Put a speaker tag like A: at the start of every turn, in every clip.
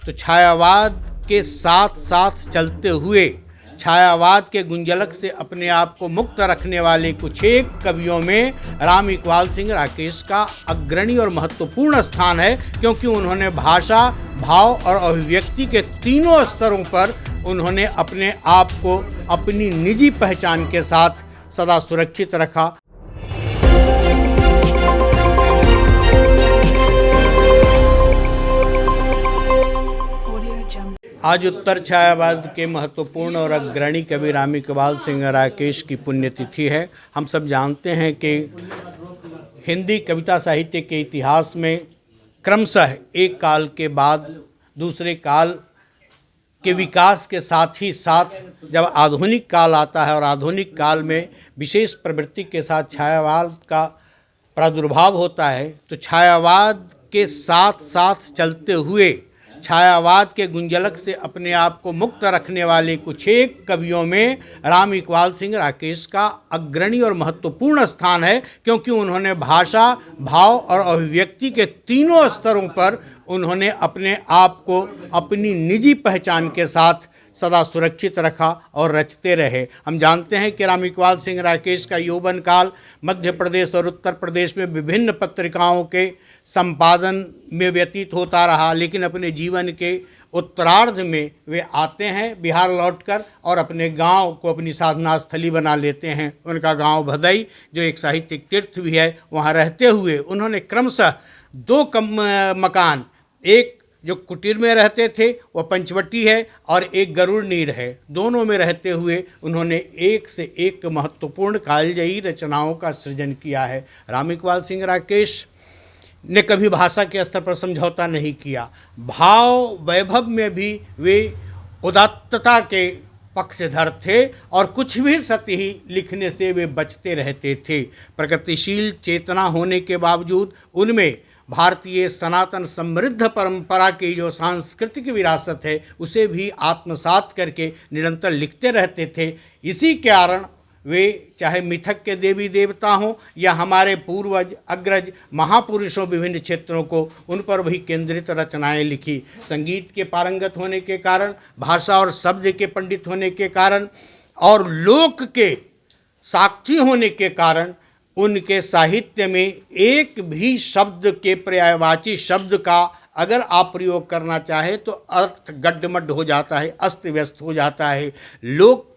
A: तो छायावाद के साथ साथ चलते हुए छायावाद के गुंजलक से अपने आप को मुक्त रखने वाले कुछ एक कवियों में राम इकबाल सिंह राकेश का अग्रणी और महत्वपूर्ण स्थान है, क्योंकि उन्होंने भाषा, भाव और अभिव्यक्ति के तीनों स्तरों पर उन्होंने अपने आप को अपनी निजी पहचान के साथ सदा सुरक्षित रखा। आज उत्तर छायावाद के महत्वपूर्ण और अग्रणी कवि राम इकबाल सिंह राकेश की पुण्यतिथि है। हम सब जानते हैं कि हिंदी कविता साहित्य के इतिहास में क्रमशः एक काल के बाद दूसरे काल के विकास के साथ ही साथ जब आधुनिक काल आता है और आधुनिक काल में विशेष प्रवृत्ति के साथ छायावाद का प्रादुर्भाव होता है, तो छायावाद के साथ साथ चलते हुए छायावाद के गुंजलक से अपने आप को मुक्त रखने वाले कुछ एक कवियों में राम इकबाल सिंह राकेश का अग्रणी और महत्वपूर्ण स्थान है, क्योंकि उन्होंने भाषा, भाव और अभिव्यक्ति के तीनों स्तरों पर उन्होंने अपने आप को अपनी निजी पहचान के साथ सदा सुरक्षित रखा और रचते रहे। हम जानते हैं कि राम इकबाल सिंह राकेश का यौवन काल मध्य प्रदेश और उत्तर प्रदेश में विभिन्न पत्रिकाओं के संपादन में व्यतीत होता रहा, लेकिन अपने जीवन के उत्तरार्ध में वे आते हैं बिहार लौटकर और अपने गांव को अपनी साधना स्थली बना लेते हैं। उनका गांव भदई, जो एक साहित्यिक तीर्थ भी है, वहां रहते हुए उन्होंने क्रमशः दो मकान, एक जो कुटीर में रहते थे वह पंचवटी है और एक गरुड़ नीर है, दोनों में रहते हुए उन्होंने एक से एक महत्वपूर्ण कालजयी रचनाओं का सृजन किया है। राम इकबाल सिंह राकेश ने कभी भाषा के स्तर पर समझौता नहीं किया। भाव वैभव में भी वे उदात्तता के पक्षधर थे और कुछ भी सत्य ही लिखने से वे बचते रहते थे। प्रगतिशील चेतना होने के बावजूद उनमें भारतीय सनातन समृद्ध परंपरा की जो सांस्कृतिक विरासत है उसे भी आत्मसात करके निरंतर लिखते रहते थे। इसी के कारण वे चाहे मिथक के देवी देवता हों या हमारे पूर्वज अग्रज महापुरुषों विभिन्न क्षेत्रों को, उन पर भी केंद्रित रचनाएं लिखी। संगीत के पारंगत होने के कारण, भाषा और शब्द के पंडित होने के कारण और लोक के साक्षी होने के कारण उनके साहित्य में एक भी शब्द के पर्यायवाची शब्द का अगर आप प्रयोग करना चाहे तो अर्थ गड्ढमड्ढ हो जाता है, अस्त व्यस्त हो जाता है। लोक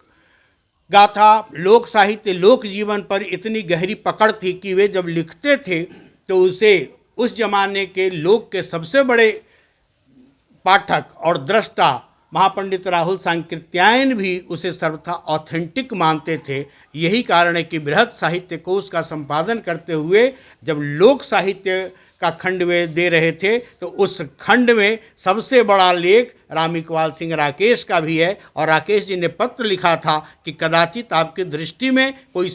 A: गाथा, लोक साहित्य, लोक जीवन पर इतनी गहरी पकड़ थी कि वे जब लिखते थे तो उसे उस जमाने के लोक के सबसे बड़े पाठक और दृष्टा महापंडित राहुल सांकृत्यायन भी उसे सर्वथा ऑथेंटिक मानते थे। यही कारण है कि बृहत साहित्य कोश का संपादन करते हुए जब लोक साहित्य का खंड वे दे रहे थे तो उस खंड में सबसे बड़ा लेख राम इकबाल सिंह राकेश का भी है। और राकेश जी ने पत्र लिखा था कि कदाचित आपकी दृष्टि में कोई